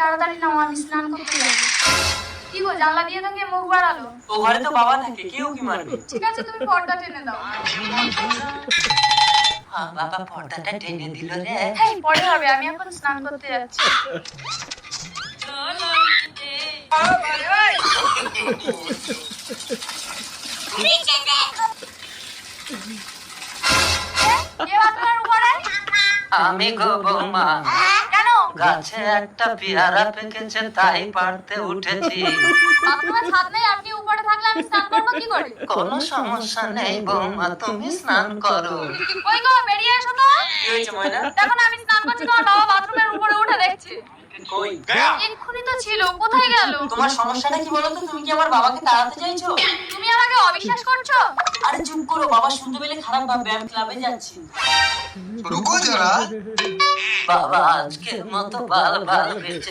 তাড়াতাড়ি নাও, আমি স্নান করতে যাবো। কি গো, জানলা দিয়ে তো কে মুখ বাড়ালো? ও ঘরে তো বাবা থাকে, কেউ কি মারবে? ঠিক আছে, তুমি পর্দা টেনে দাও। বাবা পর্দাটা টেনে দিল রে। এই পরে হবে, আমি এখন স্নান করতে যাচ্ছি। কে বাথরুমের উপরে? আমি গো বৌমা, কেন? গাছে একটা পেয়ারা পেকেছে তাই পাড়তে উঠেছি। বাথরুমের ছাদ নেই, আপনি উপরে থাকলে আমি স্নান করবো কি করে? কোনো সমস্যা নেই বৌমা, তুমি স্নান করো। ওই গো, বেরিয়ে এসো তো। কি হয়েছে ময়না? দেখো না, আমি স্নান করছি, তোমার বাবা বাথরুমের উপরে উঠে দেখছে। কই? এক্ষুনি তো ছিল, কোথায় গেল? তোমার সমস্যাটা কি বলো তো? তুমি কি আমার বাবাকে তাড়াতে চাইছো? তুমি আমাকে অবিশ্বাস করছো? আরে চুপ করো, বাবা শুনতে পেলে খারাপ ভাববে। আমি ক্লাবে যাচ্ছি। रुको जरा। বাবা আজকের মতো বাল বেঁচে